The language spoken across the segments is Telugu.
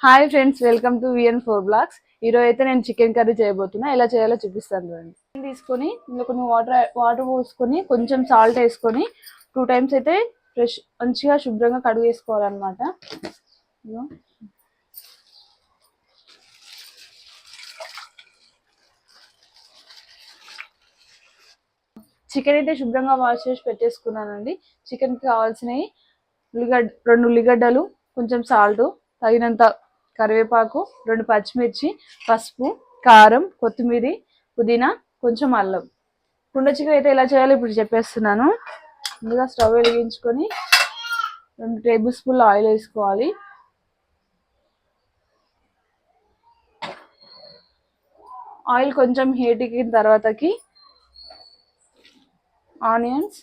Hi friends, welcome to VN4 blogs. ఈరోజు అయితే నేను చికెన్ కర్రీ చేయబోతున్నా. ఎలా చేయాలో చూపిస్తాను చూడండి. చికెన్ తీసుకొని ఇందులో కొన్ని వాటర్ పోసుకొని కొంచెం సాల్ట్ వేసుకొని 2 టైమ్స్ అయితే మంచిగా శుభ్రంగా కడుగు వేసుకోవాలన్నమాట. చికెన్ అయితే శుభ్రంగా వాష్ చేసి పెట్టేసుకున్నానండి. చికెన్కి కావాల్సినవి 2 ఉల్లిగడ్డలు, కొంచెం సాల్ట్, తగినంత కరివేపాకు, 2 పచ్చిమిర్చి, పసుపు, కారం, కొత్తిమీర, పుదీనా, కొంచెం అల్లం. కుండ చికెన్ అయితే ఎలా చేయాలో ఇప్పుడు చెప్పేస్తున్నాను. ముందుగా స్టవ్ వెలిగించుకొని 2 టేబుల్ స్పూన్ల ఆయిల్ వేసుకోవాలి. ఆయిల్ కొంచెం హీట్ ఎక్కిన తర్వాతకి ఆనియన్స్,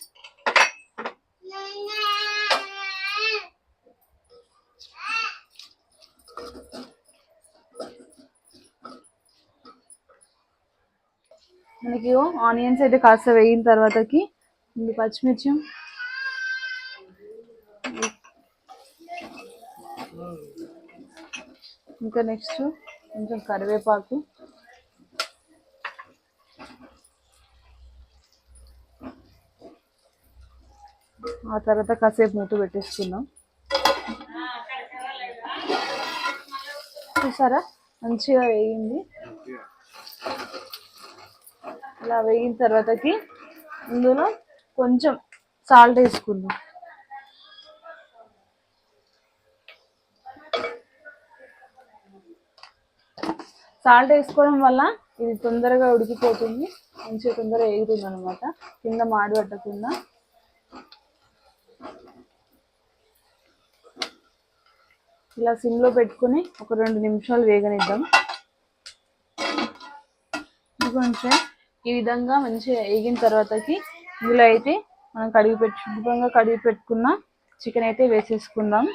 మనకి ఆనియన్స్ అయితే కాస్త వేగిన తర్వాతకి పచ్చిమిర్చి, ఇంకా నెక్స్ట్ కొంచెం కరివేపాకు, ఆ తర్వాత కాసేపు మూత పెట్టేసుకుందాం. చూసారా, మంచిగా వేగింది. ఇలా వేగిన తర్వాతకి ఇందులో కొంచెం సాల్ట్ వేసుకుందాం. సాల్ట్ వేసుకోవడం వల్ల ఇది తొందరగా ఉడికిపోతుంది, మంచిగా తొందరగా వేగుతుంది అనమాట, కింద మాడి పట్టకుండా. ఇలా సిమ్లో పెట్టుకుని ఒక 2 నిమిషాలు వేగనిద్దాం. కొంచెం ఈ విధంగా మంచిగా వేగిన తర్వాతకి ఇందులో అయితే మనం శుభ్రంగా కడిగి పెట్టుకున్న చికెన్ అయితే వేసేసుకుందాం.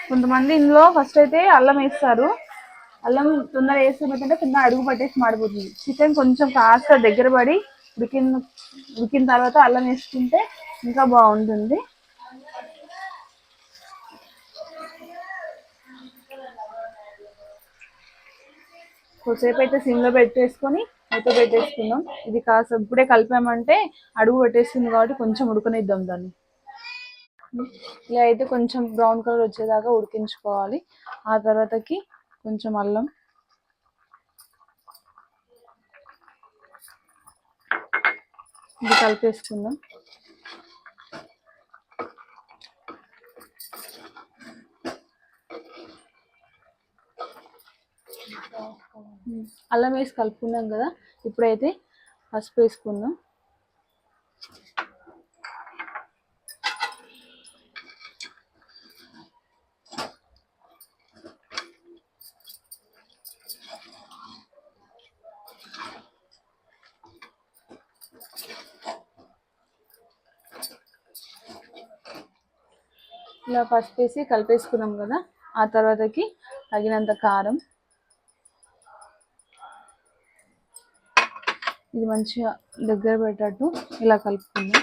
కొంతమంది ఇందులో ఫస్ట్ అయితే అల్లం వేస్తారు. అల్లం తొందర వేసుకుంటే కింద అడుగు పట్టేసి మాడిపోతుంది. చికెన్ కొంచెం కాస్త దగ్గర పడి ఉడికిన తర్వాత అల్లం వేసుకుంటే ఇంకా బాగుంటుంది. కొద్దిసేపు అయితే సిమ్లో పెట్టేసుకొని మూత పెట్టేసుకుందాం. ఇది కాస్త ఇప్పుడే కలిపామంటే అడుగు పెట్టేస్తుంది కాబట్టి కొంచెం ఉడకనిద్దాం దాన్ని. ఇలా అయితే కొంచెం బ్రౌన్ కలర్ వచ్చేదాకా ఉడికించుకోవాలి. ఆ తర్వాతకి కొంచెం అల్లం, ఇది కలిపేసుకుందాం. అల్లం వేసి కలుపుకున్నాం కదా, ఇప్పుడైతే పసుపు వేసుకుందాం. ఇలా పసుపు వేసి కలిపేసుకున్నాం కదా, ఆ తర్వాతకి తగినంత కారం, ఇది మంచిగా దగ్గర పెట్టేటట్టు ఇలా కలుపుకుందాం.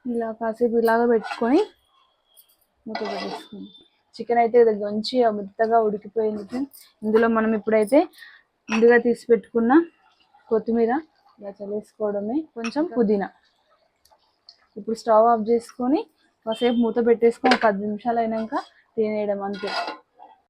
ఇలా కాసేపు ఇలాగ పెట్టుకొని మూత పెట్టేసుకుందాం. చికెన్ అయితే మంచిగా మెత్తగా ఉడికిపోయింది. ఇందులో మనం ఇప్పుడైతే ముందుగా తీసి పెట్టుకున్న కొత్తిమీర ఇలా చల్లేసుకోవడమే, కొంచెం పుదీనా. ఇప్పుడు స్టవ్ ఆఫ్ చేసుకొని కాసేపు మూత పెట్టేసుకొని 10 నిమిషాలు అయినాక తినేయడం, అంతే.